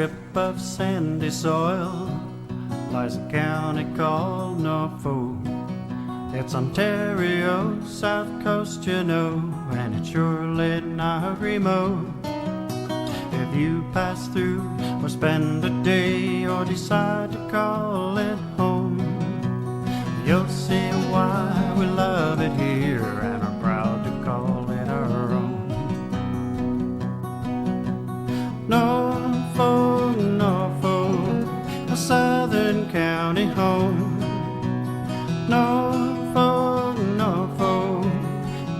strip of sandy soil lies a county called Norfolk. It's Ontario, south coast, you know, and it's surely not remote. If you pass through or spend a day or decide to call it home, you'll see why we love it here and are proud to call it our own. Norfolk, Norfolk, a southern county home. Norfolk, Norfolk,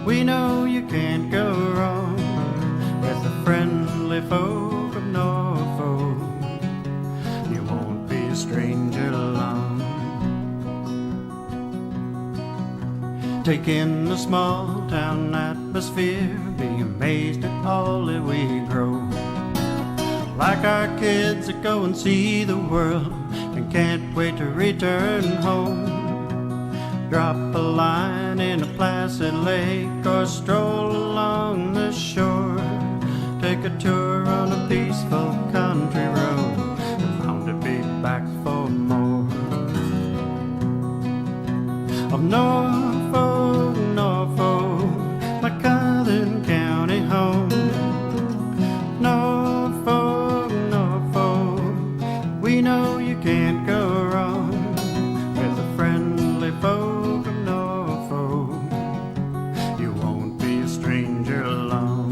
we know you can't go wrong with the friendly folk of Norfolk. You won't be a stranger long. Take in the small town atmosphere, be amazed at all that we grow. Like our kids that go and see the world and can't wait to return home. Drop a line in a placid lake or stroll along the shore. Take a tour on a peaceful country road and bound to be back for more. Of Norfolk, Norfolk, my southern county home. Norfolk, Norfolk, we know you can't go wrong with the friendly folk of Norfolk. You won't be a stranger long.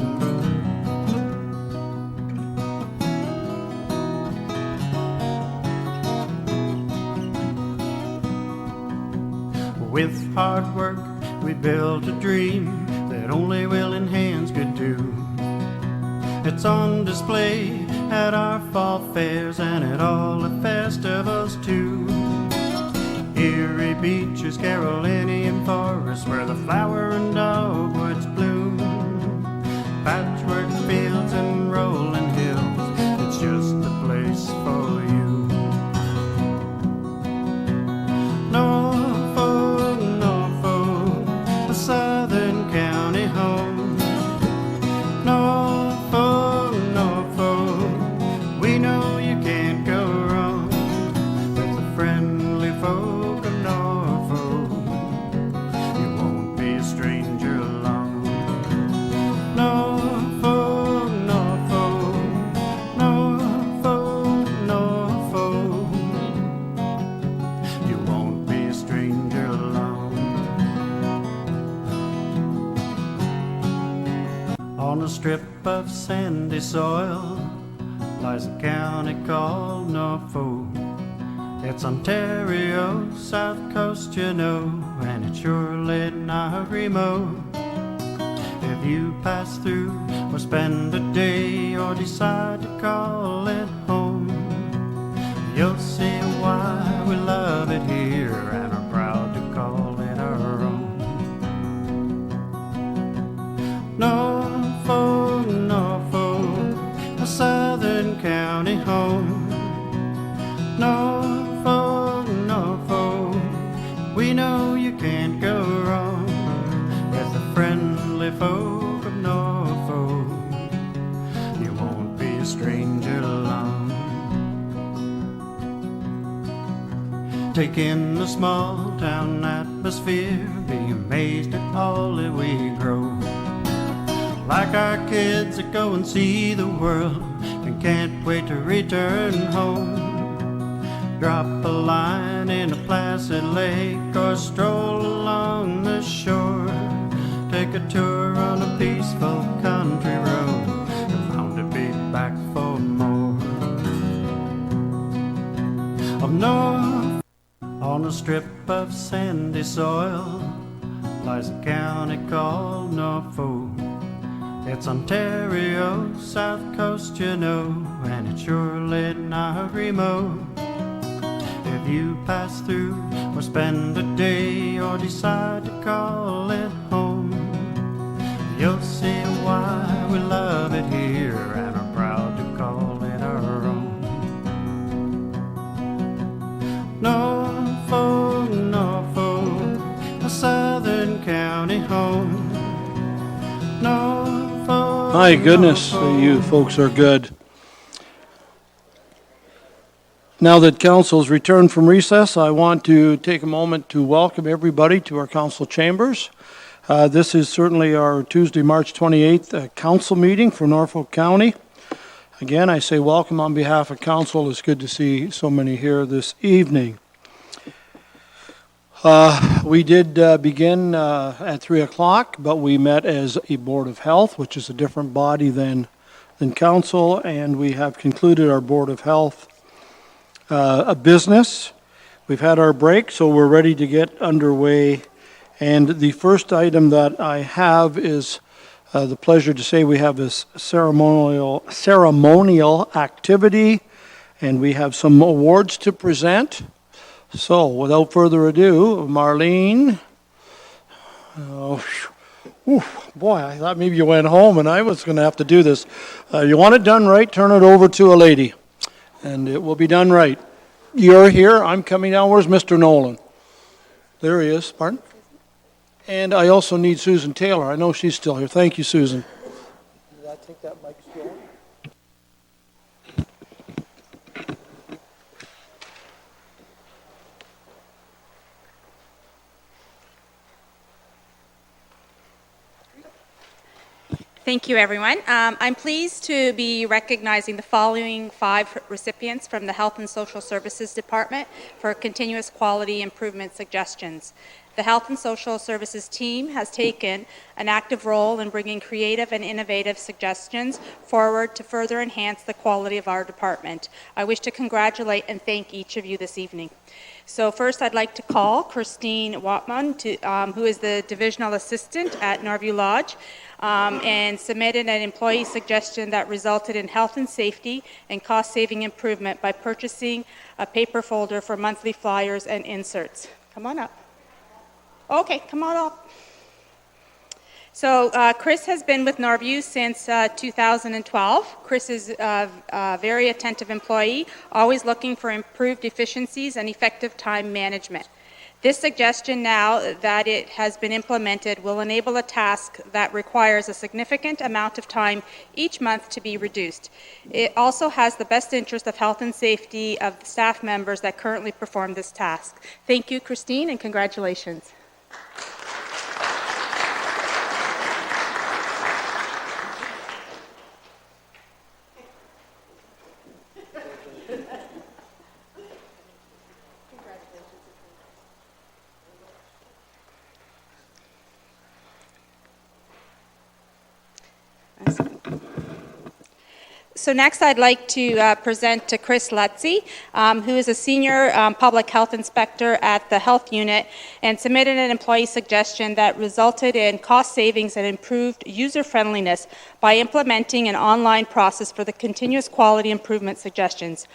With hard work we built a dream that only willing hands could do. It's on display at our fall fairs and at all the festivals too. Erie beaches, Carolinian forests, where the flower and dogwoods bloom. Patchwork fields and rolling hills, it's just a place for you. Norfolk, Norfolk, a southern county home. Norfolk, Norfolk, we know you can't go wrong with the friendly folk of Norfolk. You won't be a stranger long. Norfolk, Norfolk, Norfolk, Norfolk, you won't be a stranger long. On a strip of sandy soil lies a county called Norfolk. It's Ontario, south coast, you know, and it's surely not remote. If you pass through or spend a day or decide to call it home, you'll see why we love it here and are proud to call it our own. Norfolk, Norfolk, a southern county home. Norfolk, Norfolk, we know you can't go wrong with the friendly folk of Norfolk. You won't be a stranger long. Take in the small town atmosphere, be amazed at all that we grow. Like our kids that go and see the world and can't wait to return home. Drop a line in a placid lake or stroll along the shore. Take a tour on a peaceful country road and bound to be back for more. Of North, on a strip of sandy soil lies a county called Norfolk. It's Ontario, south coast, you know, and it's surely not remote. If you pass through or spend a day or decide to call it home, you'll see why we love it here and are proud to call it our own. Norfolk, Norfolk, a southern county home. Norfolk, My goodness, you folks are good. Now that council's returned from recess, I want to take a moment to welcome everybody to our council chambers. This is certainly our Tuesday, March 28th council meeting for Norfolk County. Again, I say welcome on behalf of council. It's good to see so many here this evening. We did begin at 3 o'clock, but we met as a Board of Health, which is a different body than council, and we have concluded our Board of Health a business. We've had our break, so we're ready to get underway. And the first item that I have is the pleasure to say we have this ceremonial activity, and we have some awards to present. So, without further ado, Marlene. Boy, I thought maybe you went home and I was going to have to do this. You want it done right, turn it over to a lady, and it will be done right. You're here, I'm coming down. Where's Mr. Nolan? There he is. Pardon? And I also need Susan Taylor. I know she's still here. Thank you, Susan. Did I take that mic still? Thank you, everyone. I'm pleased to be recognizing the following 5 recipients from the Health and Social Services Department for continuous quality improvement suggestions. The Health and Social Services team has taken an active role in bringing creative and innovative suggestions forward to further enhance the quality of our department. I wish to congratulate and thank each of you this evening. So first, I'd like to call Christine Watman, who is the Divisional Assistant at Norview Lodge, and submitted an employee suggestion that resulted in health and safety and cost-saving improvement by purchasing a paper folder for monthly flyers and inserts. Come on up. Okay, come on up. So Chris has been with Norview since 2012. Chris is a very attentive employee, always looking for improved efficiencies and effective time management. This suggestion, now that it has been implemented, will enable a task that requires a significant amount of time each month to be reduced. It also has the best interest of health and safety of the staff members that currently perform this task. Thank you, Christine, and congratulations. So next I'd like to present to Chris Lutzy, who is a senior public health inspector at the health unit, and submitted an employee suggestion that resulted in cost savings and improved user friendliness by implementing an online process for the continuous quality improvement suggestions.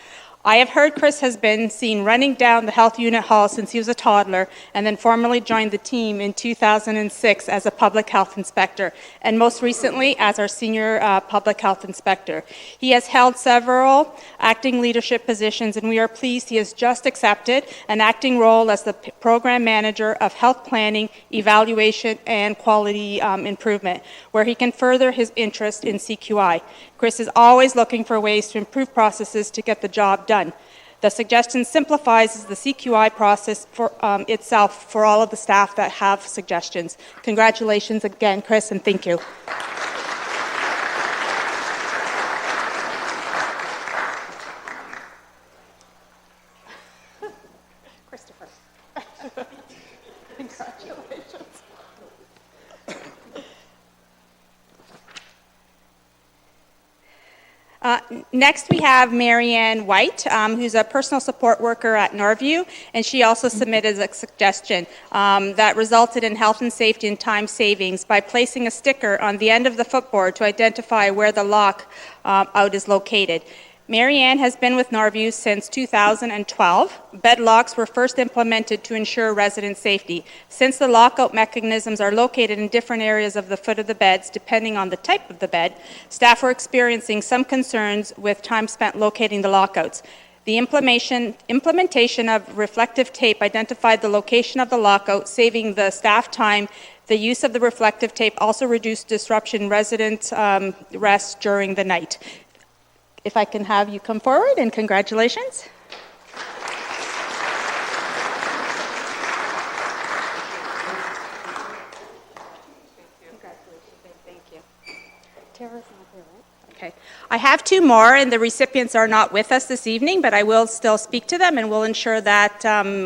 I have heard Chris has been seen running down the health unit hall since he was a toddler, and then formally joined the team in 2006 as a public health inspector, and most recently as our senior public health inspector. He has held several acting leadership positions, and we are pleased he has just accepted an acting role as the program manager of health planning, evaluation, and quality improvement, where he can further his interest in CQI. Chris is always looking for ways to improve processes to get the job done. The suggestion simplifies the CQI process for itself for all of the staff that have suggestions. Congratulations again, Chris, and thank you. Christopher. Congratulations. Next, we have Marianne White, who's a personal support worker at Norview, and she also submitted a suggestion that resulted in health and safety and time savings by placing a sticker on the end of the footboard to identify where the lock out is located. Marianne has been with Norview since 2012. Bed locks were first implemented to ensure resident safety. Since the lockout mechanisms are located in different areas of the foot of the beds, depending on the type of the bed, staff were experiencing some concerns with time spent locating the lockouts. The implementation of reflective tape identified the location of the lockout, saving the staff time. The use of the reflective tape also reduced disruption in resident rest during the night. If I can have you come forward, and congratulations. I have two more, and the recipients are not with us this evening, but I will still speak to them, and we'll ensure that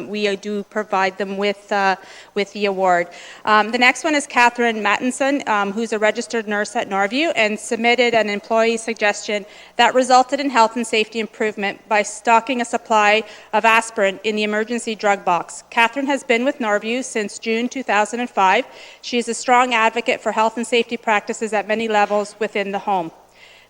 we do provide them with the award. The next one is Catherine Mattinson, who's a registered nurse at Norview, and submitted an employee suggestion that resulted in health and safety improvement by stocking a supply of aspirin in the emergency drug box. Catherine has been with Norview since June 2005. She is a strong advocate for health and safety practices at many levels within the home.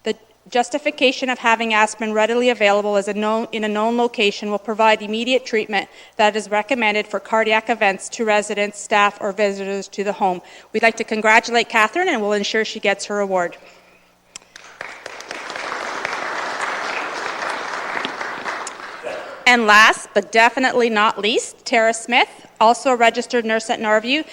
The justification of having aspirin readily available in a known location will provide immediate treatment that is recommended for cardiac events to residents, staff, or visitors to the home. We'd like to congratulate Catherine, and we'll ensure she gets her award. And last, but definitely not least, Tara Smith, also a registered nurse at Norview,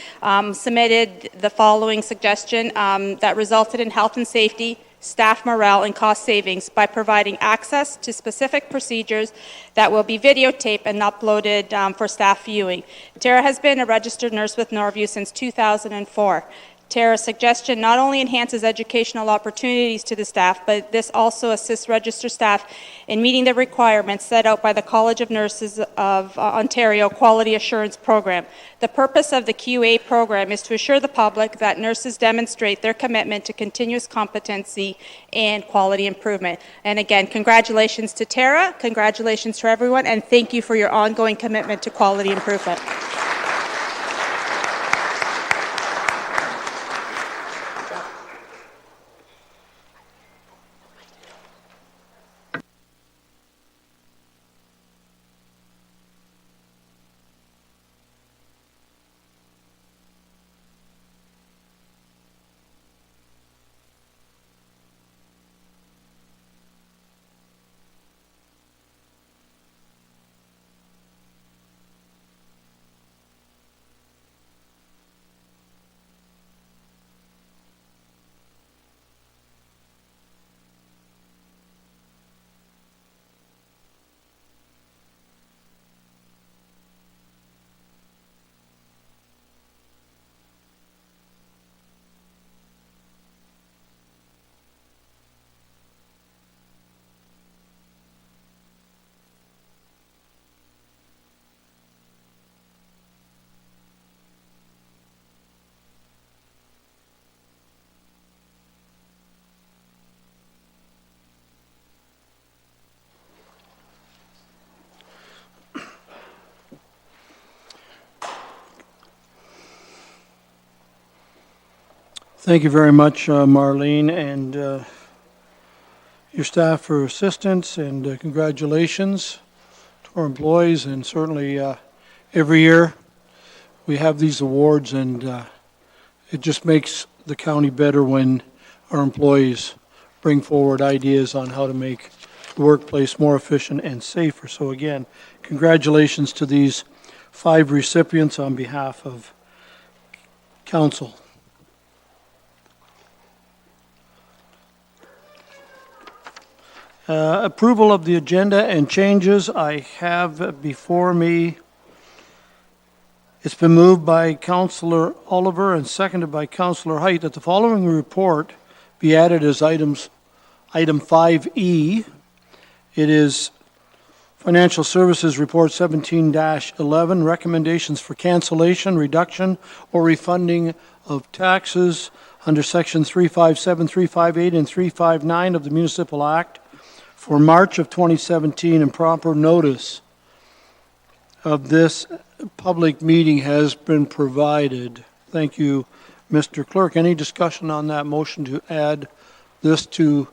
submitted the following suggestion that resulted in health and safety, staff morale, and cost savings by providing access to specific procedures that will be videotaped and uploaded for staff viewing. Tara has been a registered nurse with Norview since 2004. Tara's suggestion not only enhances educational opportunities to the staff, but this also assists registered staff in meeting the requirements set out by the College of Nurses of Ontario Quality Assurance Program. The purpose of the QA program is to assure the public that nurses demonstrate their commitment to continuous competency and quality improvement. And again, congratulations to Tara, congratulations to everyone, and thank you for your ongoing commitment to quality improvement. Thank you very much, Marlene, and your staff for assistance, and congratulations to our employees. And certainly every year we have these awards, and it just makes the county better when our employees bring forward ideas on how to make the workplace more efficient and safer. So again, congratulations to these 5 recipients on behalf of council. Approval of the agenda and changes I have before me. It's been moved by Councillor Oliver and seconded by Councillor Height that the following report be added as item 5E. It is Financial Services Report 17-11, recommendations for cancellation, reduction, or refunding of taxes under Section 357, 358, and 359 of the Municipal Act for March of 2017, and proper notice of this public meeting has been provided. Thank you, Mr. Clerk. Any discussion on that motion to add this to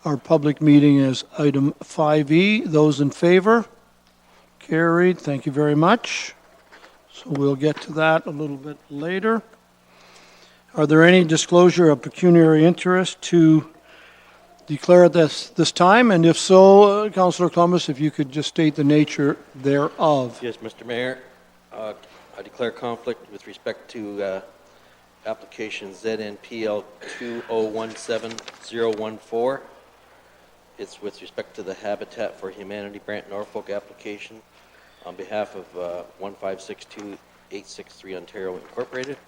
our public meeting as item 5E? Those in favor? Carried. Thank you very much. So we'll get to that a little bit later. Are there any disclosure of pecuniary interest to declare this time? And if so, Councillor Columbus, if you could just state the nature thereof. Yes, Mr. Mayor. I declare conflict with respect to application ZNPL 2017014. It's with respect to the Habitat for Humanity Brant Norfolk application on behalf of 1562863 Ontario Incorporated.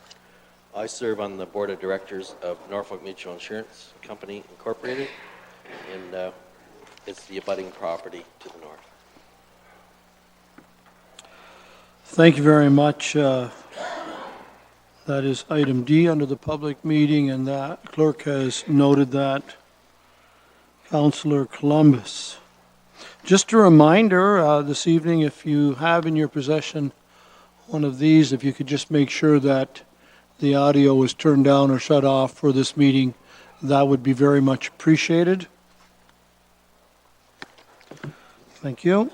I serve on the board of directors of Norfolk Mutual Insurance Company Incorporated. and it's the abutting property to the north. Thank you very much. That is item D under the public meeting, and that clerk has noted that. Councillor Columbus. Just a reminder this evening, if you have in your possession one of these, if you could just make sure that the audio is turned down or shut off for this meeting, that would be very much appreciated. Thank you.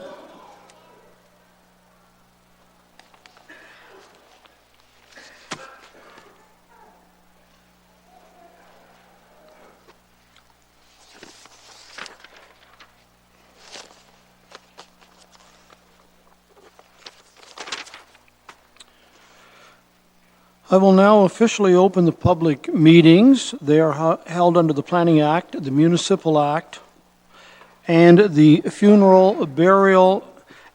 I will now officially open the public meetings. They are held under the Planning Act, the Municipal Act, and the Funeral, Burial,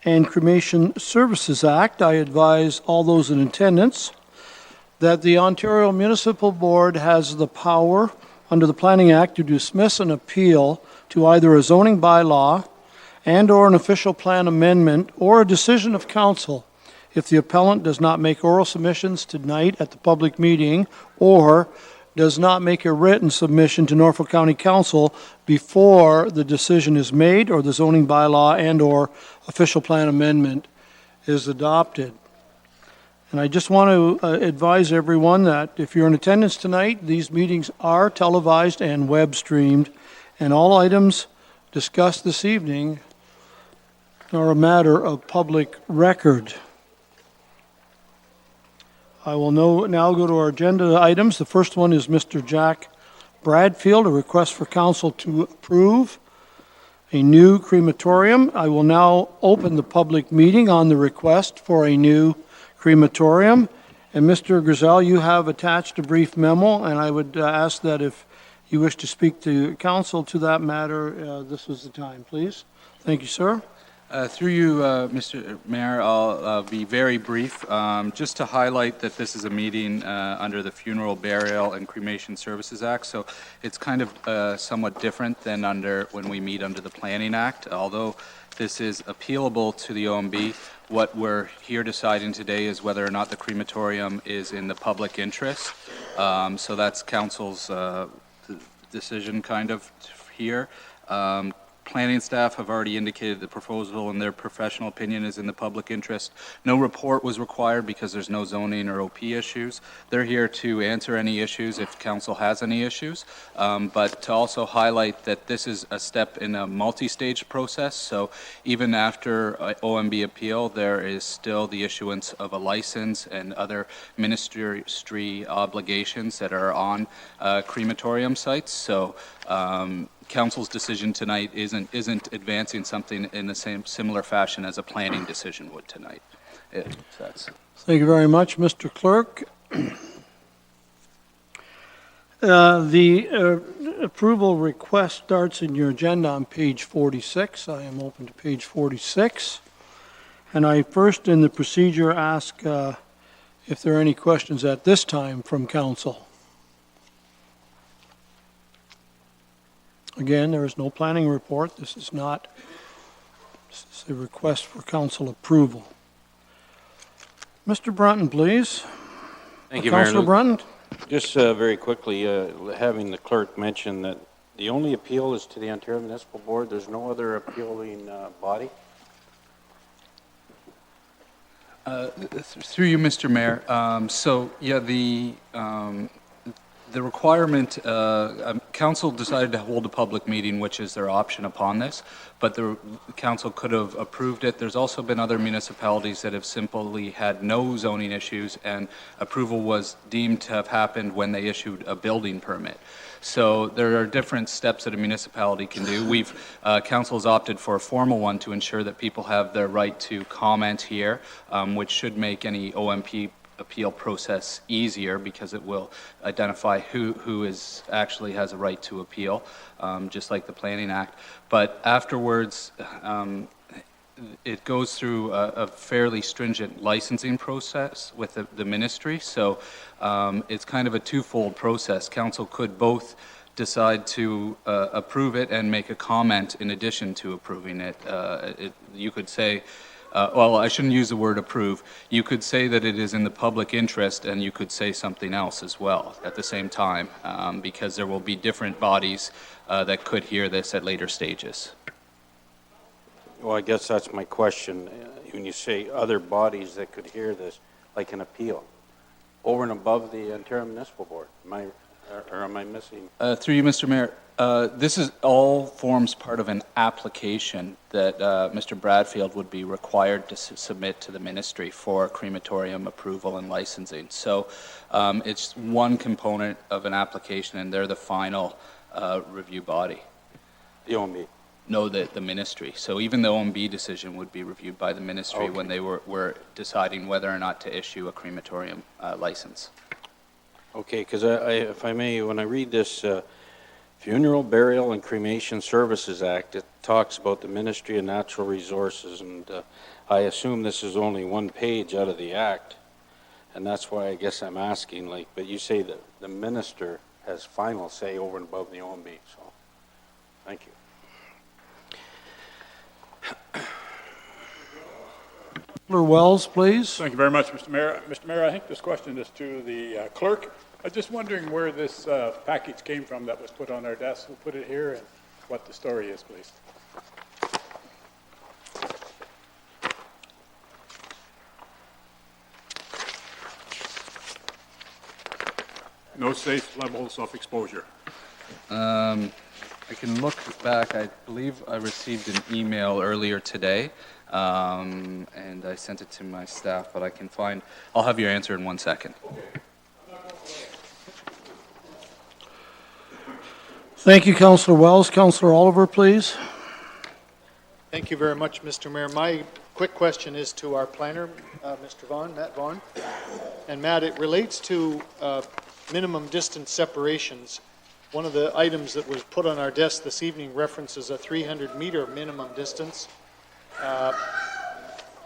and Cremation Services Act. I advise all those in attendance that the Ontario Municipal Board has the power under the Planning Act to dismiss an appeal to either a zoning bylaw and/or an official plan amendment or a decision of council if the appellant does not make oral submissions tonight at the public meeting or does not make a written submission to Norfolk County Council before the decision is made or the zoning bylaw and/or official plan amendment is adopted. And I just want to advise everyone that if you're in attendance tonight, these meetings are televised and web streamed, and all items discussed this evening are a matter of public record. I will now go to our agenda items. The first one is Mr. Jack Bradfield, a request for council to approve a new crematorium. I will now open the public meeting on the request for a new crematorium. And Mr. Griselle, you have attached a brief memo, and I would ask that if you wish to speak to council to that matter, this was the time, please. Thank you, sir. Through you, Mr. Mayor, I'll be very brief. Just to highlight that this is a meeting under the Funeral, Burial, and Cremation Services Act, so it's kind of somewhat different than when we meet under the Planning Act. Although this is appealable to the OMB, what we're here deciding today is whether or not the crematorium is in the public interest. So that's council's decision kind of here. Planning staff have already indicated the proposal in their professional opinion is in the public interest. No report was required because there's no zoning or OP issues. They're here to answer any issues if council has any issues, but to also highlight that this is a step in a multi-stage process. So even after OMB appeal, there is still the issuance of a license and other ministry obligations that are on crematorium sites. So council's decision tonight isn't advancing something in the similar fashion as a planning decision would tonight. Thank you very much, Mr. Clerk. The approval request starts in your agenda on page 46. I am open to page 46. And I first in the procedure ask if there are any questions at this time from council. Again, there is no planning report. This is a request for council approval. Mr. Brunton, please. Thank you, Mayor. Councilor Brunton. Just very quickly, having the clerk mention that the only appeal is to the Ontario Municipal Board. There's no other appealing body. Through you, Mr. Mayor. So yeah, the requirement, council decided to hold a public meeting, which is their option upon this, but the council could have approved it. There's also been other municipalities that have simply had no zoning issues, and approval was deemed to have happened when they issued a building permit. So there are different steps that a municipality can do. Council has opted for a formal one to ensure that people have their right to comment here, which should make any OMP appeal process easier because it will identify who actually has a right to appeal, just like the Planning Act. But afterwards, it goes through a fairly stringent licensing process with the ministry. So it's kind of a twofold process. Council could both decide to approve it and make a comment in addition to approving it. You could say, well, I shouldn't use the word approve. You could say that it is in the public interest, and you could say something else as well at the same time, because there will be different bodies that could hear this at later stages. Well, I guess that's my question. When you say other bodies that could hear this, like an appeal, over and above the Ontario Municipal Board, am I missing? Through you, Mr. Mayor, this is all forms part of an application that Mr. Bradfield would be required to submit to the ministry for crematorium approval and licensing. So it's one component of an application, and they're the final review body. The OMB? No, the ministry. So even the OMB decision would be reviewed by the ministry when they were deciding whether or not to issue a crematorium license. Okay, because if I may, when I read this Funeral, Burial, and Cremation Services Act, it talks about the Ministry of Natural Resources, and I assume this is only one page out of the act, and that's why I guess I'm asking, but you say that the minister has final say over and above the OMB, so thank you. Councillor Wells, please. Thank you very much, Mr. Mayor. Mr. Mayor, I think this question is to the clerk. I was just wondering where this package came from that was put on our desk. Who put it here and what the story is, please. No safe levels of exposure. I can look back. I believe I received an email earlier today, and I sent it to my staff, but I'll have your answer in 1 second. Thank you, Councillor Wells. Councillor Oliver, please. Thank you very much, Mr. Mayor. My quick question is to our planner, Mr. Vaughn, Matt Vaughn. And Matt, it relates to minimum distance separations. One of the items that was put on our desk this evening references a 300-meter minimum distance.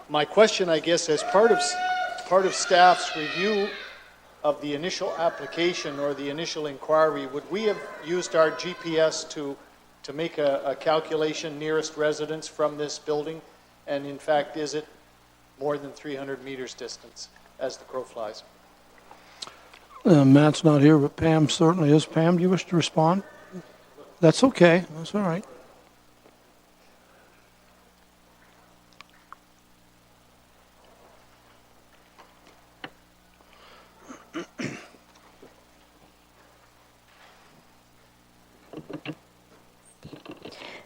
My question, I guess, as part of staff's review of the initial application or the initial inquiry, would we have used our GPS to make a calculation nearest residence from this building? And in fact, is it more than 300 meters distance as the crow flies? Matt's not here, but Pam certainly is. Pam, do you wish to respond? That's okay. That's all right.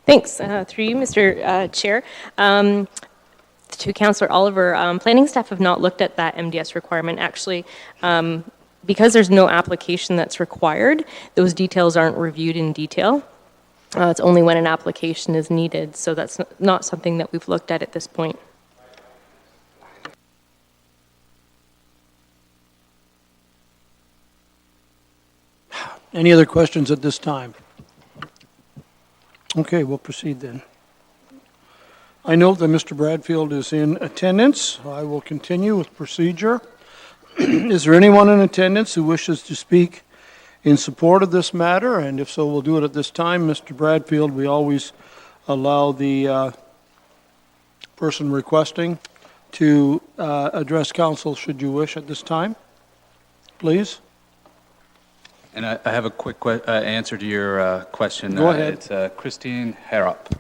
Thanks. Through you, Mr. Chair. To Councillor Oliver, planning staff have not looked at that MDS requirement. Actually, because there's no application that's required, those details aren't reviewed in detail. It's only when an application is needed, so that's not something that we've looked at this point. Any other questions at this time? Okay, we'll proceed then. I note that Mr. Bradfield is in attendance. I will continue with procedure. Is there anyone in attendance who wishes to speak in support of this matter? And if so, we'll do it at this time. Mr. Bradfield, we always allow the person requesting to address council should you wish at this time. Please. And I have a quick answer to your question. Go ahead. It's Christine Harrop.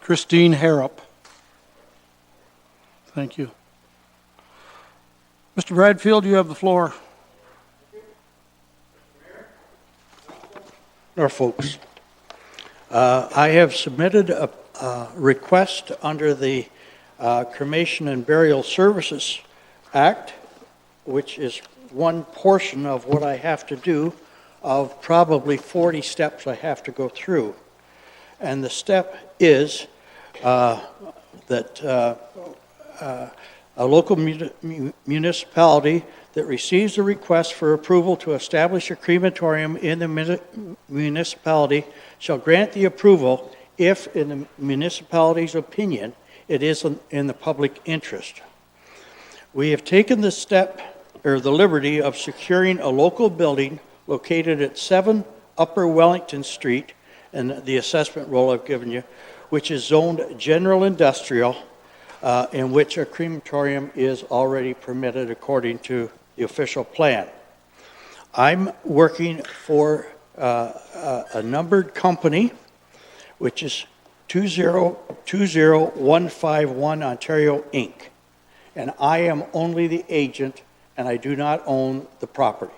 Christine Harrop. Thank you. Mr. Bradfield, you have the floor. Norfolk. I have submitted a request under the Cremation and Burial Services Act, which is one portion of what I have to do of probably 40 steps I have to go through. And the step is that a local municipality that receives a request for approval to establish a crematorium in the municipality shall grant the approval if, in the municipality's opinion, it is in the public interest. We have taken the step or the liberty of securing a local building located at 7 Upper Wellington Street, and the assessment roll I've given you, which is zoned general industrial, in which a crematorium is already permitted according to the official plan. I'm working for a numbered company, which is 202151 Ontario Inc. And I am only the agent, and I do not own the property.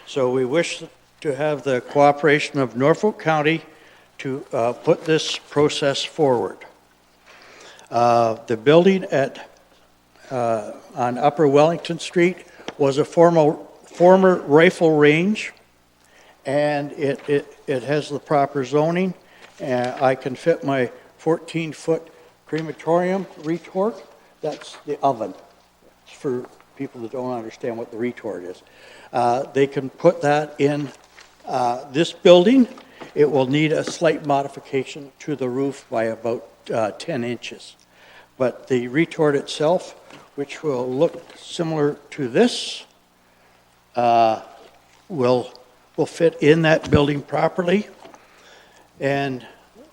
So we wish to have the cooperation of Norfolk County to put this process forward. The building on Upper Wellington Street was a former rifle range, and it has the proper zoning. I can fit my 14-foot crematorium retort. That's the oven. It's for people that don't understand what the retort is. They can put that in this building. It will need a slight modification to the roof by about 10 inches. But the retort itself, which will look similar to this, will fit in that building properly. And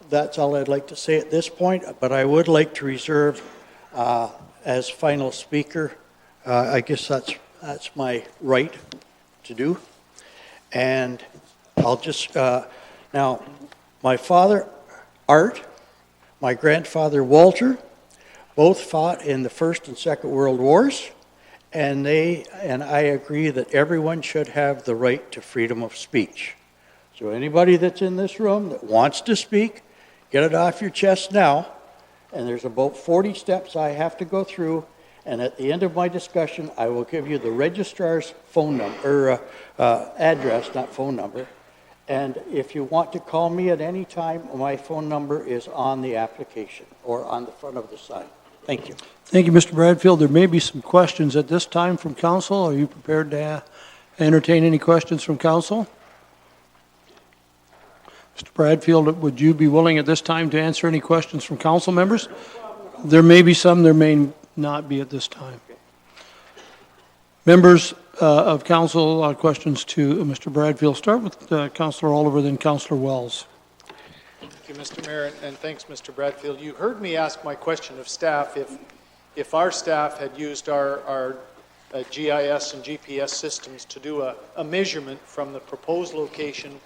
that's all I'd like to say at this point, but I would like to reserve as final speaker. I guess that's my right to do. And I'll just, now, my father, Art, my grandfather, Walter, both fought in the First and Second World Wars, and I agree that everyone should have the right to freedom of speech. So anybody that's in this room that wants to speak, get it off your chest now. And there's about 40 steps I have to go through, and at the end of my discussion, I will give you the registrar's phone number, or address, not phone number. And if you want to call me at any time, my phone number is on the application or on the front of the sign. Thank you. Thank you, Mr. Bradfield. There may be some questions at this time from council. Are you prepared to entertain any questions from council? Mr. Bradfield, would you be willing at this time to answer any questions from council members? There may be some, there may not be at this time. Members of council, questions to Mr. Bradfield. Start with Councillor Oliver, then Councillor Wells. Thank you, Mr. Mayor, and thanks, Mr. Bradfield. You heard me ask my question of staff if our staff had used our GIS and GPS systems to do a measurement from the proposed location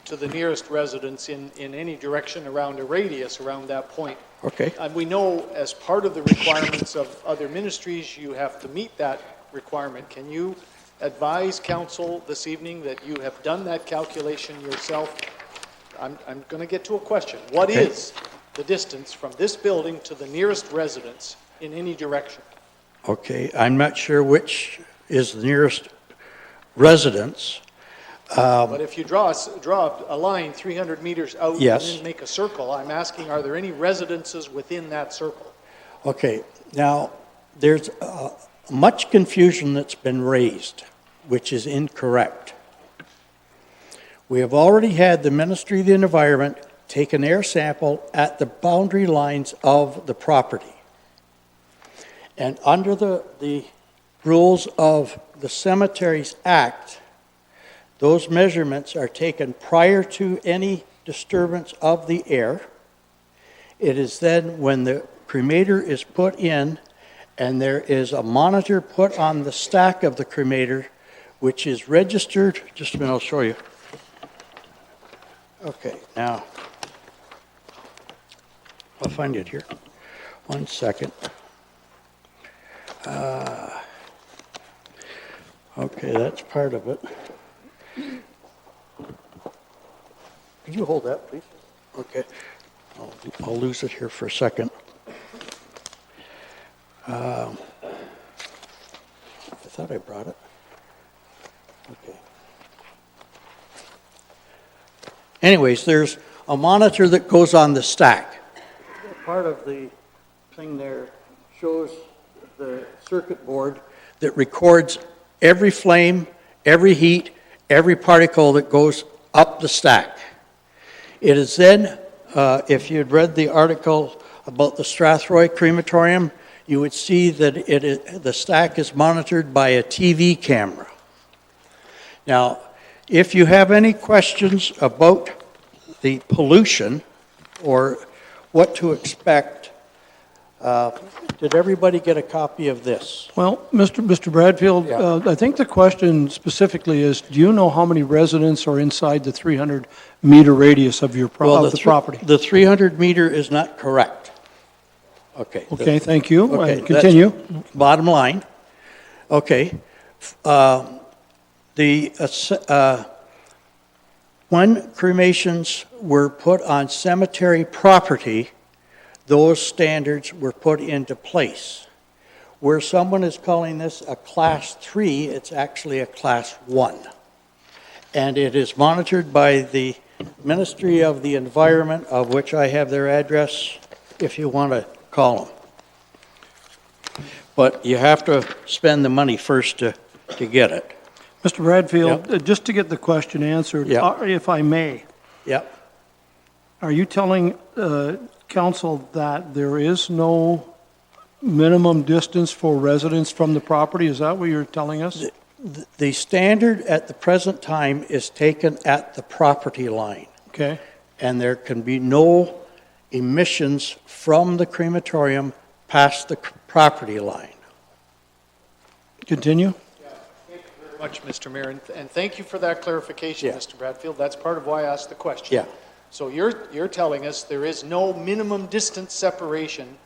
to the nearest residence in any direction around a radius around that point. Okay. And we know as part of the requirements of other ministries, you have to meet that requirement. Can you advise council this evening that you have done that calculation yourself? I'm going to get to a question. What is the distance from this building to the nearest residence in any direction? Okay, I'm not sure which is the nearest residence. But if you draw a line 300 meters out Yes. and then make a circle, I'm asking, are there any residences within that circle? Okay, now there's much confusion that's been raised, which is incorrect. We have already had the Ministry of the Environment take an air sample at the boundary lines of the property. And under the rules of the Cemeteries Act, those measurements are taken prior to any disturbance of the air. It is then when the cremator is put in and there is a monitor put on the stack of the cremator, which is registered. Just a minute, I'll show you. Okay, now, I'll find it here. 1 second. Okay, that's part of it. Could you hold that, please? Okay. I'll lose it here for a second. I thought I brought it. Okay. Anyways, there's a monitor that goes on the stack. Part of the thing there shows the circuit board that records every flame, every heat, every particle that goes up the stack. It is then, if you'd read the article about the Strathroy crematorium, you would see that the stack is monitored by a TV camera. Now, if you have any questions about the pollution or what to expect, did everybody get a copy of this? Well, Mr. Bradfield, Yeah. I think the question specifically is, do you know how many residents are inside the 300-meter radius of your Well, of the property? The 300 meter is not correct. Okay. Okay, thank you. Okay, And continue. that's bottom line. Okay. When cremations were put on cemetery property, those standards were put into place. Where someone is calling this a Class 3, it's actually a Class 1. And it is monitored by the Ministry of the Environment, of which I have their address, if you want to call them. But you have to spend the money first to get it. Mr. Bradfield, just to get the question answered, Yeah. if I may, Yep. are you telling council that there is no minimum distance for residents from the property? Is that what you're telling us? The standard at the present time is taken at the property line, Okay. and there can be no emissions from the crematorium past the property line. Continue. Much, Mr. Mayor, and thank you for that clarification, Yeah. Mr. Bradfield. That's part of why I asked the question. Yeah. So you're telling us there is no minimum distance separation.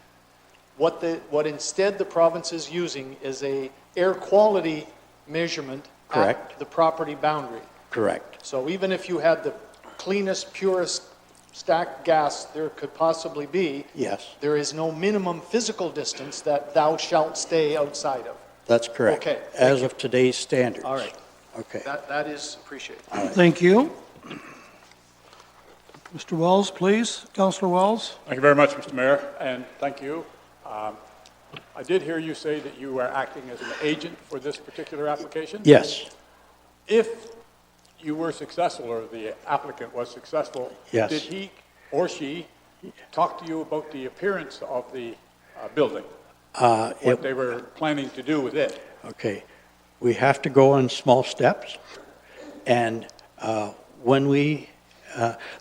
What instead the province is using is a air quality measurement Correct. at the property boundary. Correct. So even if you had the cleanest, purest stacked gas there could possibly be, Yes, there is no minimum physical distance that thou shalt stay outside of. that's correct. Okay, As of today's standards. All right. Okay. That is appreciated. Thank you. Mr. Wells, please. Councillor Wells? Thank you very much, Mr. Mayor, and thank you. I did hear you say that you are acting as an agent for this particular application. Yes, If you were successful, or the applicant was successful, Yes. did he or she talk to you about the appearance of the building? What they were planning to do with it? okay. We have to go in small steps. And when we,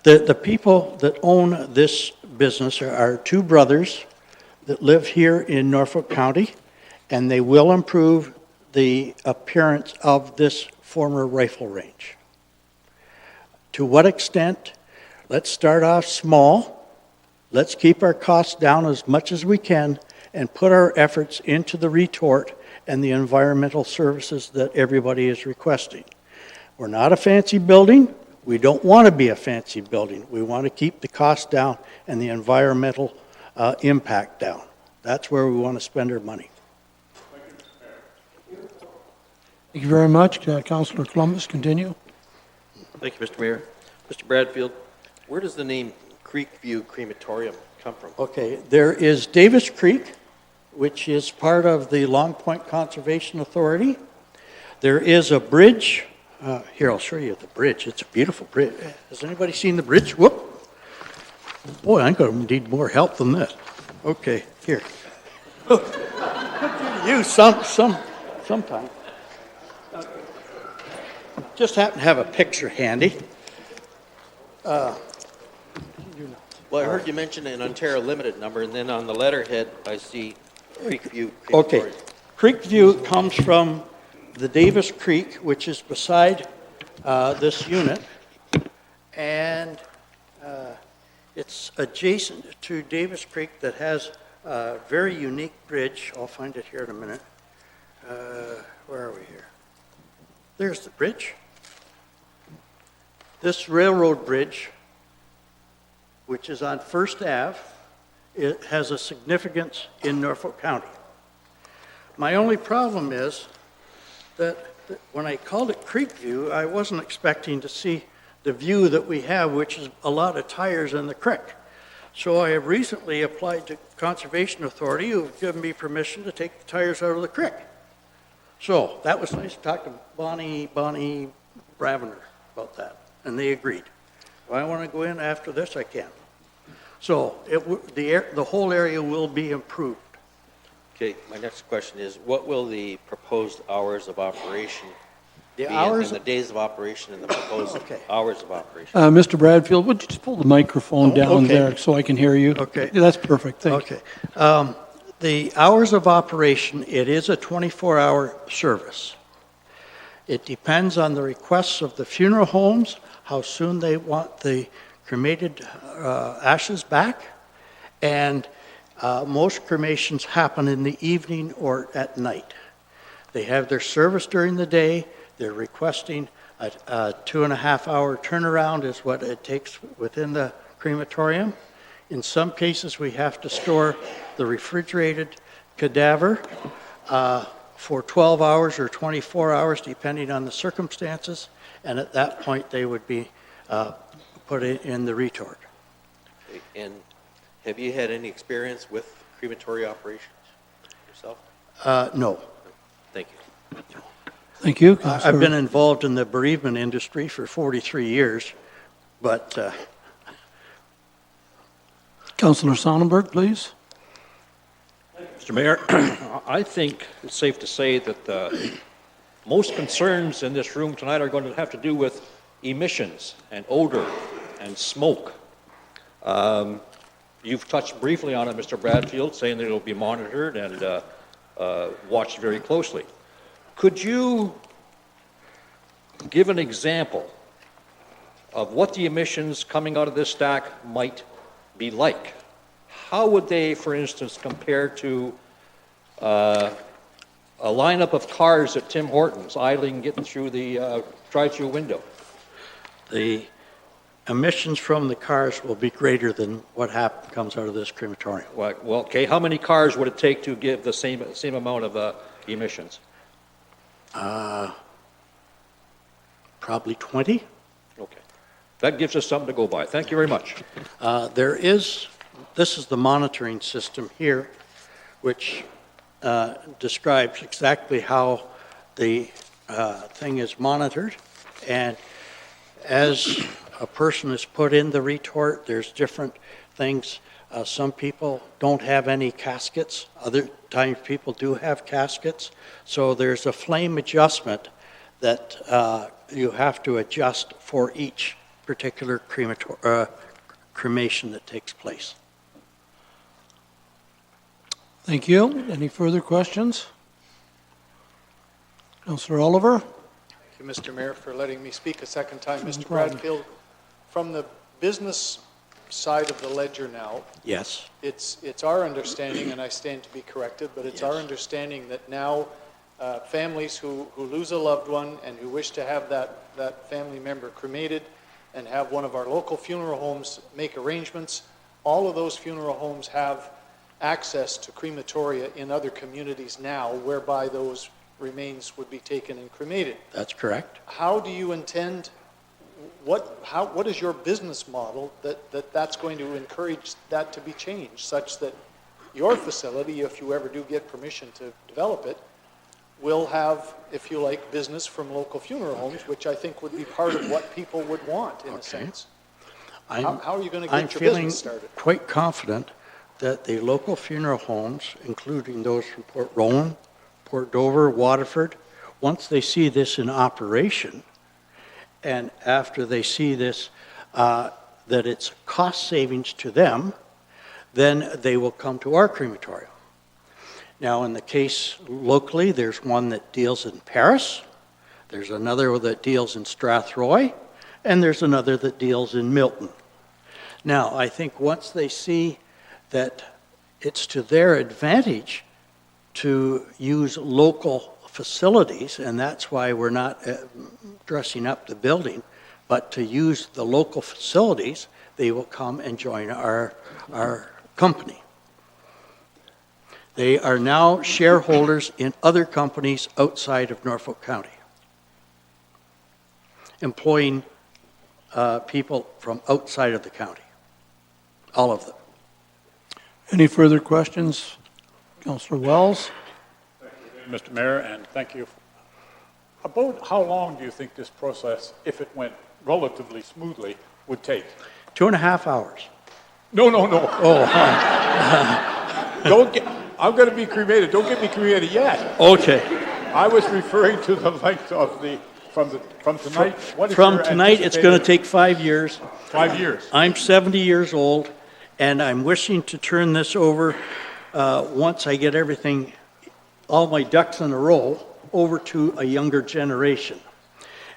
the people that own this business are two brothers that live here in Norfolk County, and they will improve the appearance of this former rifle range. To what extent? Let's start off small. Let's keep our costs down as much as we can and put our efforts into the retort and the environmental services that everybody is requesting. We're not a fancy building. We don't want to be a fancy building. We want to keep the cost down and the environmental impact down. That's where we want to spend our money. Thank you very much. Councillor Columbus, continue. Thank you, Mr. Mayor. Mr. Bradfield, where does the name Creekview Crematorium come from? Okay, there is Davis Creek, which is part of the Long Point Conservation Authority. There is a bridge. Here, I'll show you the bridge. It's a beautiful bridge. Has anybody seen the bridge? Whoop. Boy, I'm going to need more help than this. Okay, here. You sometime. Just happen to have a picture handy. Well, I heard you mention an Ontario Limited number, and then on the letterhead, I see Creekview Okay, Crematorium. Creekview comes from the Davis Creek, which is beside this unit, and it's adjacent to Davis Creek that has a very unique bridge. I'll find it here in a minute. Where are we here? There's the bridge. This railroad bridge, which is on First Ave, it has a significance in Norfolk County. My only problem is that when I called it Creekview, I wasn't expecting to see the view that we have, which is a lot of tires in the creek. So I have recently applied to Conservation Authority, who've given me permission to take the tires out of the creek. So that was nice to talk to Bonnie Bravener about that, and they agreed. If I want to go in after this, I can. So the whole area will be improved. Okay, my next question is, what will the proposed hours of operation The be hours, in the days of operation and the proposed Okay. hours of operation. Mr. Bradfield, would you just pull the microphone down okay. there so I can hear you? Okay. Yeah, that's perfect, thank you. okay. The hours of operation, it is a 24-hour service. It depends on the requests of the funeral homes, how soon they want the cremated ashes back, and most cremations happen in the evening or at night. They have their service during the day. They're requesting a 2.5-hour turnaround is what it takes within the crematorium. In some cases, we have to store the refrigerated cadaver for 12 hours or 24 hours, depending on the circumstances, and at that point, they would be put in the retort. And have you had any experience with crematory operations yourself? No. Thank you. Thank you, I've Councillor. been involved in the bereavement industry for 43 years, but Councillor Sonnenberg, please. Mr. Mayor, I think it's safe to say that most concerns in this room tonight are going to have to do with emissions and odor and smoke. You've touched briefly on it, Mr. Bradfield, saying that it'll be monitored and watched very closely. Could you give an example of what the emissions coming out of this stack might be like? How would they, for instance, compare to a lineup of cars at Tim Hortons idling, getting through the drive-through window? the emissions from the cars will be greater than what comes out of this crematorium. Well, okay, how many cars would it take to give the same amount of emissions? Probably 20. Okay. That gives us something to go by. Thank you very much. This is the monitoring system here, which describes exactly how the thing is monitored. And as a person is put in the retort, there's different things. Some people don't have any caskets. Other times people do have caskets. So there's a flame adjustment that you have to adjust for each particular cremation that takes place. Thank you. Any further questions? Councillor Oliver? Thank you, Mr. Mayor, for letting me speak a second time. No Mr. problem. Bradfield, from the business side of the ledger now, Yes. it's our understanding, and I stand to be corrected, but it's our understanding that now families who lose a loved one and who wish to have that family member cremated and have one of our local funeral homes make arrangements, all of those funeral homes have access to crematoria in other communities now, whereby those remains would be taken and cremated. That's correct. How do you intend, what is your business model that's going to encourage that to be changed, such that your facility, if you ever do get permission to develop it, will have, if you like, business from local funeral homes, which I think would be part of what people would want, in a sense. How are you going to get your business started? I'm feeling quite confident that the local funeral homes, including those from Port Rowan, Port Dover, Waterford, once they see this in operation, and after they see this, that it's cost savings to them, then they will come to our crematorium. Now, in the case locally, there's one that deals in Paris, there's another that deals in Strathroy, and there's another that deals in Milton. Now, I think once they see that it's to their advantage to use local facilities, and that's why we're not dressing up the building, but to use the local facilities, they will come and join our company. They are now shareholders in other companies outside of Norfolk County, employing people from outside of the county, all of them. Any further questions? Councillor Wells? Mr. Mayor, and thank you. About how long do you think this process, if it went relatively smoothly, would take? 2.5 hours. No. Oh, I'm going to be cremated. Don't get me cremated yet. okay. I was referring to the length of the from tonight, what is From your tonight, it's going to anticipated- take 5 years. 5 years. I'm 70 years old, and I'm wishing to turn this over, once I get everything, all my ducks in a row, over to a younger generation.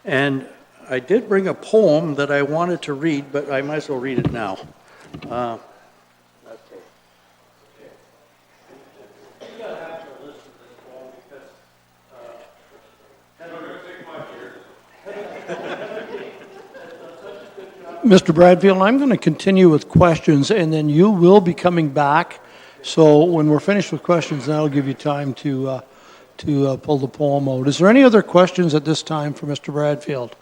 And I did bring a poem that I wanted to read, but I might as well read it now. Mr. Bradfield, I'm going to continue with questions, and then you will be coming back. So when we're finished with questions, that'll give you time to pull the poem out. Is there any other questions at this time for Mr. Bradfield?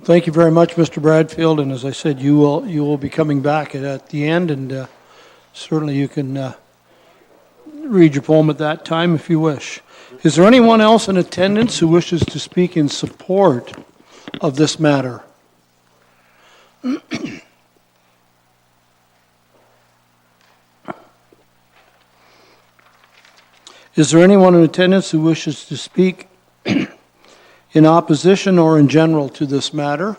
Thank you very much, Mr. Bradfield, and as I said, you will be coming back at the end, and certainly you can read your poem at that time if you wish. Is there anyone else in attendance who wishes to speak in support of this matter? Is there anyone in attendance who wishes to speak in opposition or in general to this matter?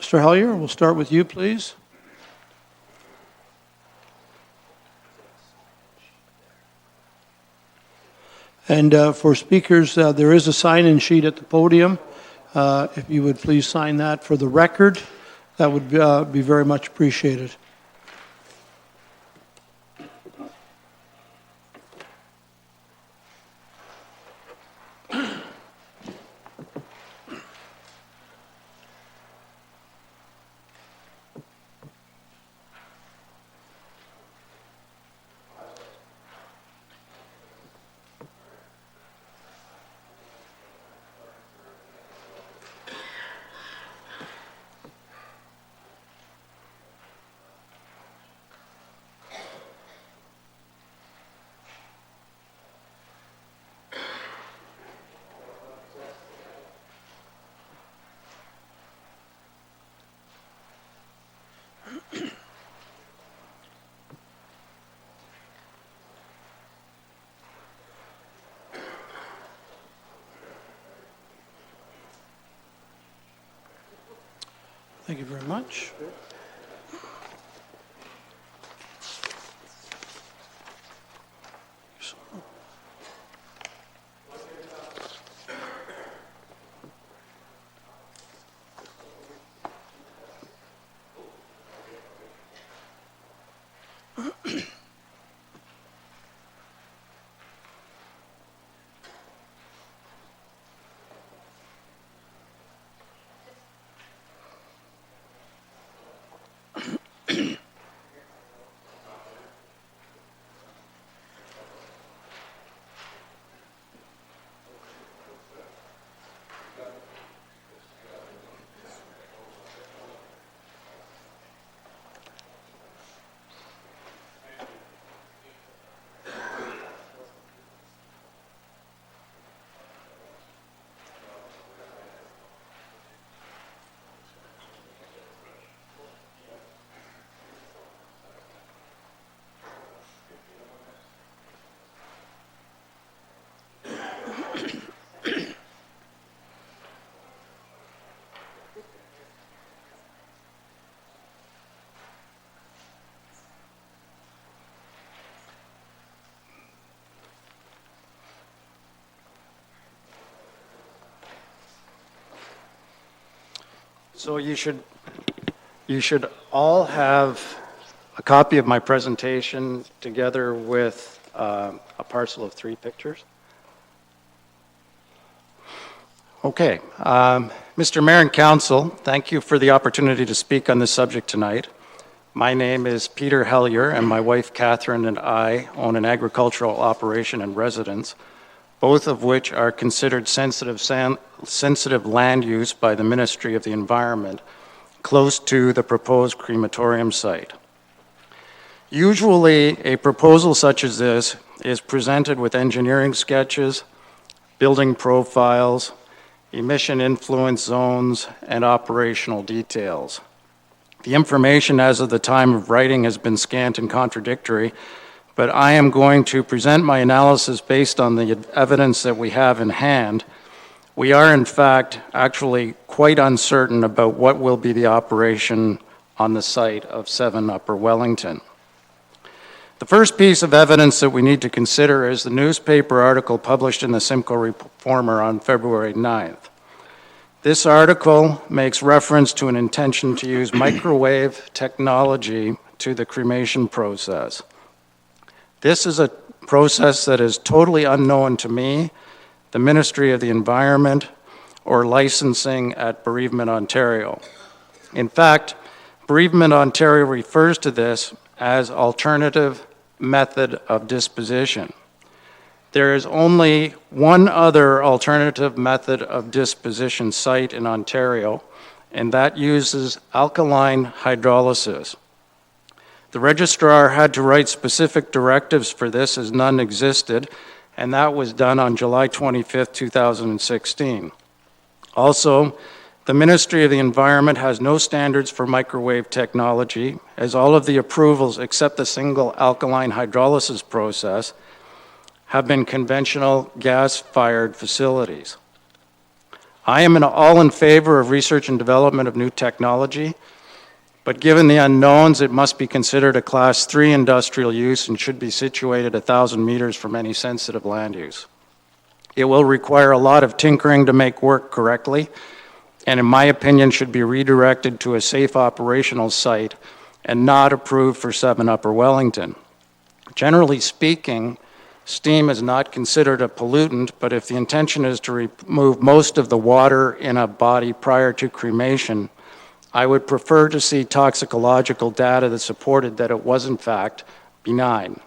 Mr. Hellier, we'll start with you, please. And for speakers, there is a sign-in sheet at the podium. If you would please sign that for the record, that would be very much appreciated. Thank you very much. So you should all have a copy of my presentation together with a parcel of 3 pictures. Okay. Mr. Mayor and Council, thank you for the opportunity to speak on this subject tonight. My name is Peter Hellier, and my wife Catherine and I own an agricultural operation and residence, both of which are considered sensitive land use by the Ministry of the Environment, close to the proposed crematorium site. Usually, a proposal such as this is presented with engineering sketches, building profiles, emission influence zones, and operational details. The information as of the time of writing has been scant and contradictory, but I am going to present my analysis based on the evidence that we have in hand. We are, in fact, actually quite uncertain about what will be the operation on the site of 7 Upper Wellington. The first piece of evidence that we need to consider is the newspaper article published in the Simcoe Reformer on February 9th. This article makes reference to an intention to use microwave technology to the cremation process. This is a process that is totally unknown to me, the Ministry of the Environment, or licensing at Bereavement Ontario. In fact, Bereavement Ontario refers to this as alternative method of disposition. There is only one other alternative method of disposition site in Ontario, and that uses alkaline hydrolysis. The registrar had to write specific directives for this as none existed, and that was done on July 25th, 2016. Also, the Ministry of the Environment has no standards for microwave technology, as all of the approvals except the single alkaline hydrolysis process have been conventional gas-fired facilities. I am all in favor of research and development of new technology, but given the unknowns, it must be considered a Class 3 industrial use and should be situated 1,000 meters from any sensitive land use. It will require a lot of tinkering to make work correctly, and in my opinion should be redirected to a safe operational site and not approved for 7 Upper Wellington. Generally speaking, steam is not considered a pollutant, but if the intention is to remove most of the water in a body prior to cremation, I would prefer to see toxicological data that supported that it was in fact benign.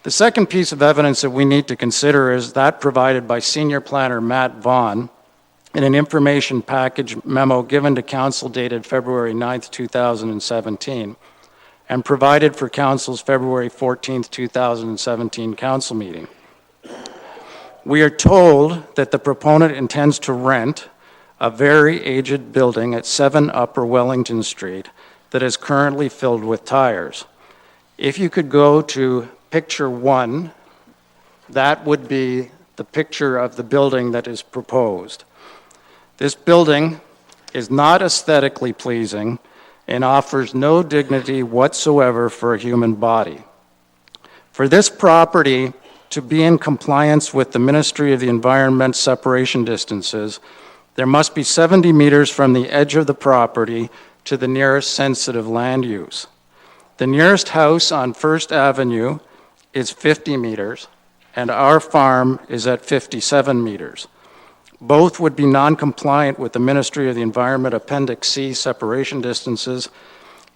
The second piece of evidence that we need to consider is that provided by Senior Planner Matt Vaughn in an information package memo given to Council dated February 9th, 2017, and provided for Council's February 14th, 2017 Council meeting. We are told that the proponent intends to rent a very aged building at 7 Upper Wellington Street that is currently filled with tires. If you could go to picture 1, that would be the picture of the building that is proposed. This building is not aesthetically pleasing and offers no dignity whatsoever for a human body. For this property to be in compliance with the Ministry of the Environment separation distances, there must be 70 meters from the edge of the property to the nearest sensitive land use. The nearest house on First Avenue is 50 meters, and our farm is at 57 meters. Both would be non-compliant with the Ministry of the Environment Appendix C separation distances.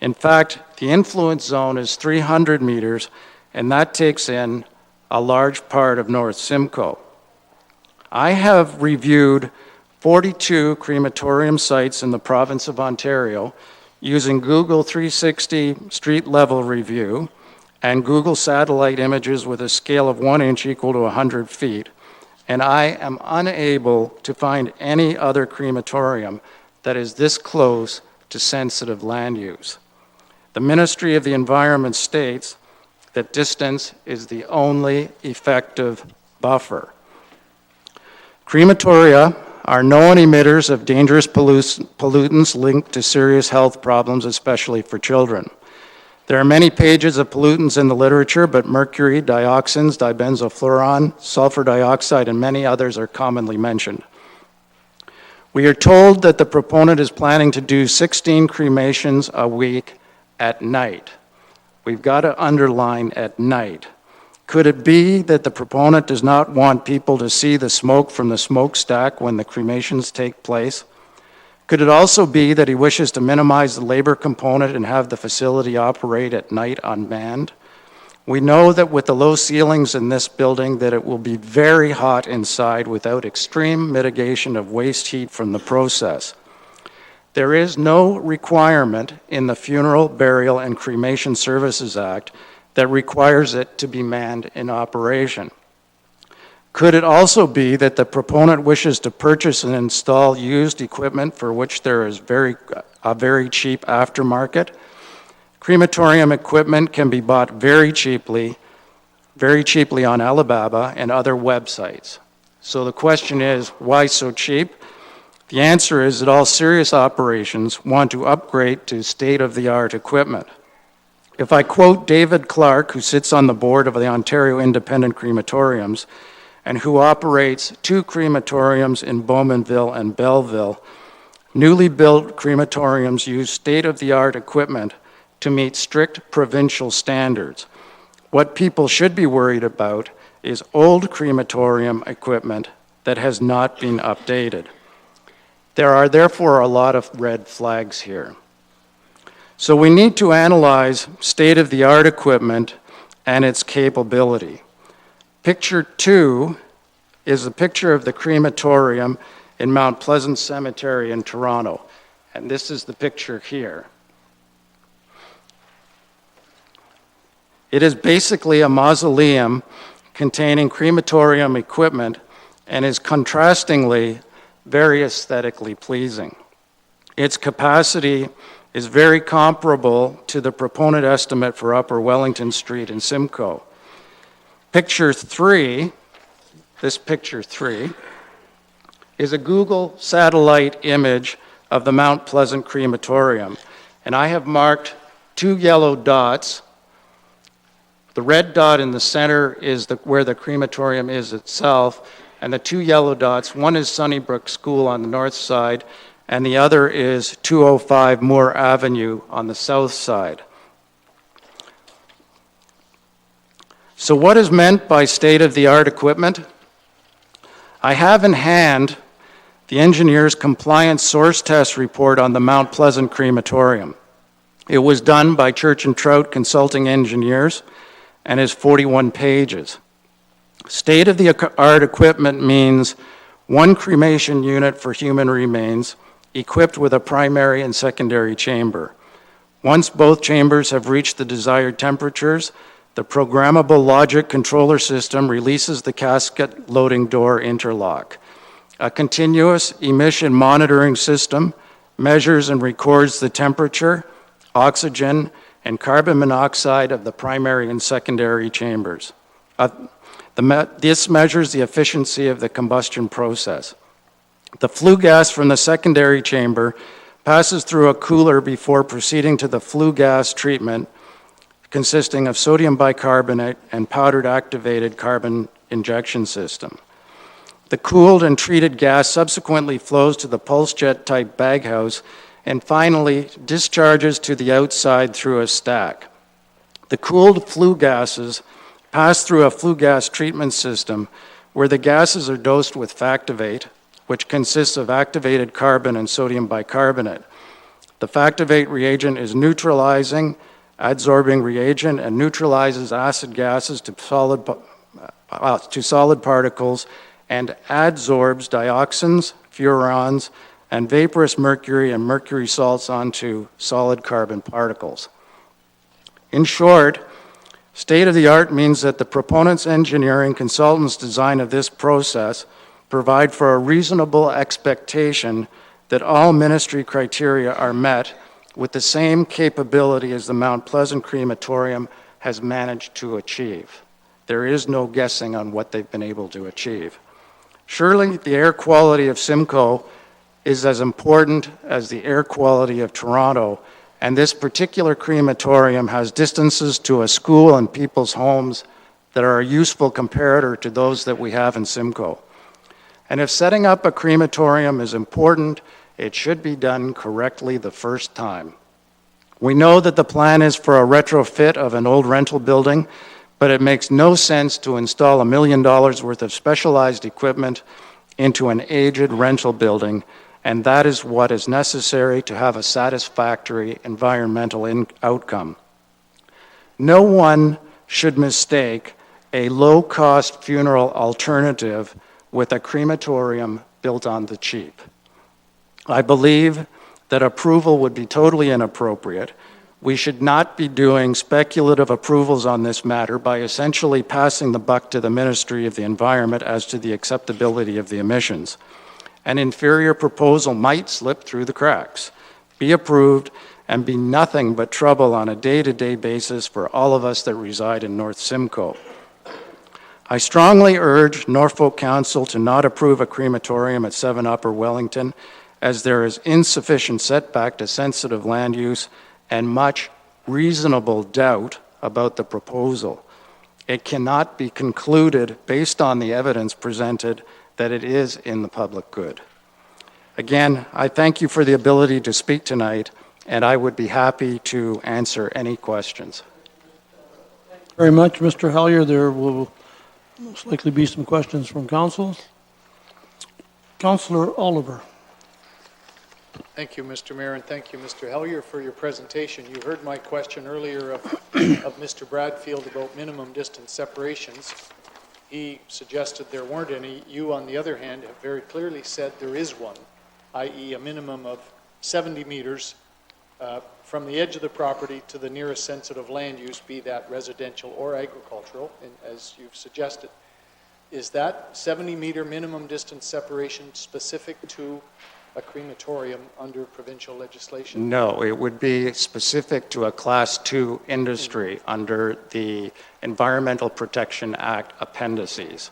In fact, the influence zone is 300 meters, and that takes in a large part of North Simcoe. I have reviewed 42 crematorium sites in the province of Ontario using Google 360 street level review and Google satellite images with a scale of 1 inch equal to 100 feet. And I am unable to find any other crematorium that is this close to sensitive land use. The Ministry of the Environment states that distance is the only effective buffer. Crematoria are known emitters of dangerous pollutants linked to serious health problems, especially for children. There are many pages of pollutants in the literature, but mercury, dioxins, dibenzofluorone, sulfur dioxide, and many others are commonly mentioned. We are told that the proponent is planning to do 16 cremations a week at night. We've got to underline at night. Could it be that the proponent does not want people to see the smoke from the smokestack when the cremations take place? Could it also be that he wishes to minimize the labor component and have the facility operate at night unmanned? We know that with the low ceilings in this building that it will be very hot inside without extreme mitigation of waste heat from the process. There is no requirement in the Funeral, Burial, and Cremation Services Act that requires it to be manned in operation. Could it also be that the proponent wishes to purchase and install used equipment for which there is a very cheap aftermarket? Crematorium equipment can be bought very cheaply on Alibaba and other websites. So the question is, why so cheap? The answer is that all serious operations want to upgrade to state-of-the-art equipment. If I quote David Clark, who sits on the board of the Ontario Independent Crematoriums, and who operates 2 crematoriums in Bowmanville and Belleville, newly built crematoriums use state-of-the-art equipment to meet strict provincial standards. What people should be worried about is old crematorium equipment that has not been updated. There are therefore a lot of red flags here. So we need to analyze state-of-the-art equipment and its capability. Picture 2 is a picture of the crematorium in Mount Pleasant Cemetery in Toronto, and this is the picture here. It is basically a mausoleum containing crematorium equipment and is contrastingly very aesthetically pleasing. Its capacity is very comparable to the proponent estimate for Upper Wellington Street in Simcoe. Picture 3, this picture 3, is a Google satellite image of the Mount Pleasant Crematorium, and I have marked 2 yellow dots. The red dot in the center is where the crematorium is itself, and the 2 yellow dots, one is Sunnybrook School on the north side, and the other is 205 Moore Avenue on the south side. So what is meant by state-of-the-art equipment? I have in hand the engineer's compliance source test report on the Mount Pleasant Crematorium. It was done by Church and Trout Consulting Engineers and is 41 pages. State-of-the-art equipment means 1 cremation unit for human remains equipped with a primary and secondary chamber. Once both chambers have reached the desired temperatures, the programmable logic controller system releases the casket loading door interlock. A continuous emission monitoring system measures and records the temperature, oxygen, and carbon monoxide of the primary and secondary chambers. This measures the efficiency of the combustion process. The flue gas from the secondary chamber passes through a cooler before proceeding to the flue gas treatment, consisting of sodium bicarbonate and powdered activated carbon injection system. The cooled and treated gas subsequently flows to the pulse jet type baghouse and finally discharges to the outside through a stack. The cooled flue gases pass through a flue gas treatment system where the gases are dosed with Factivate, which consists of activated carbon and sodium bicarbonate. The Factivate reagent is neutralizing, adsorbing reagent, and neutralizes acid gases to solid particles and adsorbs dioxins, furans, and vaporous mercury and mercury salts onto solid carbon particles. In short, state-of-the-art means that the proponent's engineering consultant's design of this process provide for a reasonable expectation that all ministry criteria are met with the same capability as the Mount Pleasant Crematorium has managed to achieve. There is no guessing on what they've been able to achieve. Surely the air quality of Simcoe is as important as the air quality of Toronto, and this particular crematorium has distances to a school and people's homes that are a useful comparator to those that we have in Simcoe. And if setting up a crematorium is important, it should be done correctly the first time. We know that the plan is for a retrofit of an old rental building, but it makes no sense to install $1 million worth of specialized equipment into an aged rental building, and that is what is necessary to have a satisfactory environmental outcome. No one should mistake a low-cost funeral alternative with a crematorium built on the cheap. I believe that approval would be totally inappropriate. We should not be doing speculative approvals on this matter by essentially passing the buck to the Ministry of the Environment as to the acceptability of the emissions. An inferior proposal might slip through the cracks, be approved, and be nothing but trouble on a day-to-day basis for all of us that reside in North Simcoe. I strongly urge Norfolk Council to not approve a crematorium at 7 Upper Wellington, as there is insufficient setback to sensitive land use and much reasonable doubt about the proposal. It cannot be concluded, based on the evidence presented, that it is in the public good. Again, I thank you for the ability to speak tonight, and I would be happy to answer any questions. Very much, Mr. Hellyer. There will most likely be some questions from council. Councillor Oliver. Thank you, Mr. Mayor, and thank you, Mr. Hellyer, for your presentation. You heard my question earlier of Mr. Bradfield about minimum distance separations. He suggested there weren't any. You, on the other hand, have very clearly said there is one, i.e. a minimum of 70 meters from the edge of the property to the nearest sensitive land use, be that residential or agricultural, and as you've suggested. Is that 70-meter minimum distance separation specific to a crematorium under provincial legislation? No, it would be specific to a Class 2 industry under the Environmental Protection Act appendices.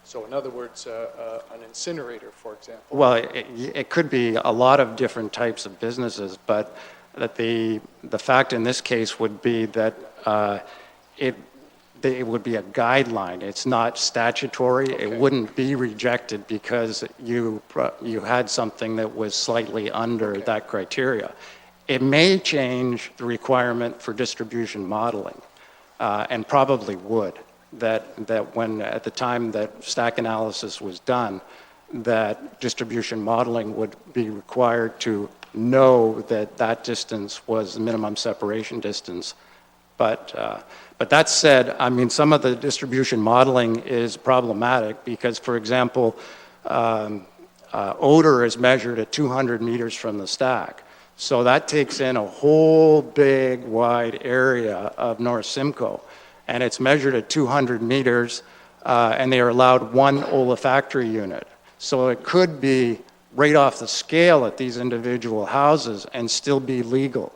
So in other words, an incinerator, for example. Well, it could be a lot of different types of businesses, but that the fact in this case would be that it would be a guideline. It's not statutory. Okay. It wouldn't be rejected because you had something that was slightly under that criteria. It may change the requirement for distribution modeling, and probably would. That when at the time that stack analysis was done, that distribution modeling would be required to know that that distance was the minimum separation distance. But that said, I mean, some of the distribution modeling is problematic because, for example, odor is measured at 200 meters from the stack. So that takes in a whole big, wide area of North Simcoe. And it's measured at 200 meters, and they are allowed one olfactory unit. So it could be right off the scale at these individual houses and still be legal.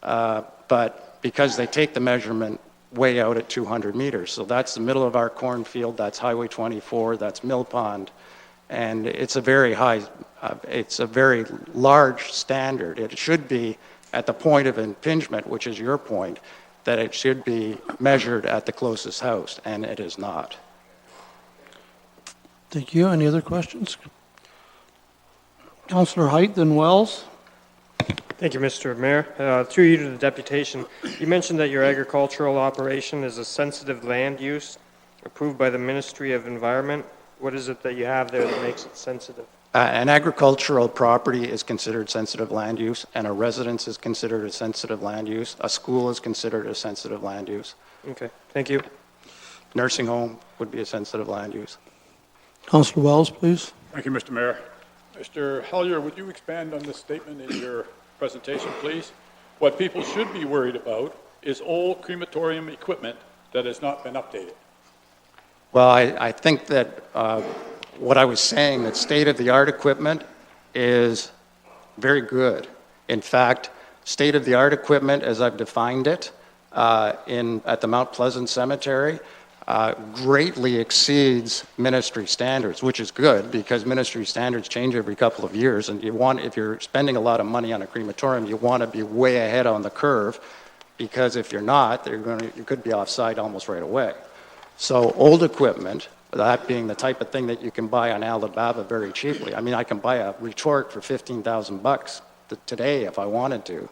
But because they take the measurement way out at 200 meters. So that's the middle of our cornfield, that's Highway 24, that's Mill Pond, and it's a very it's a very large standard. It should be at the point of impingement, which is your point, that it should be measured at the closest house, and it is not. Thank you. Any other questions? Councillor Height, then Wells. Thank you, Mr. Mayor. Through you to the deputation, you mentioned that your agricultural operation is a sensitive land use approved by the Ministry of Environment. What is it that you have there that makes it sensitive? An agricultural property is considered sensitive land use, and a residence is considered a sensitive land use. A school is considered a sensitive land use. Okay, thank you. Nursing home would be a sensitive land use. Councillor Wells, please. Thank you, Mr. Mayor. Mr. Hellyer, would you expand on this statement in your presentation, please? What people should be worried about is old crematorium equipment that has not been updated. Well, I think that what I was saying, that state-of-the-art equipment is very good. In fact, state-of-the-art equipment, as I've defined it at the Mount Pleasant Cemetery, greatly exceeds ministry standards, which is good because ministry standards change every couple of years, and if you're spending a lot of money on a crematorium, you want to be way ahead on the curve, because if you're not, you could be offside almost right away. So old equipment, that being the type of thing that you can buy on Alibaba very cheaply. I mean, I can buy a retort for $15,000 today if I wanted to.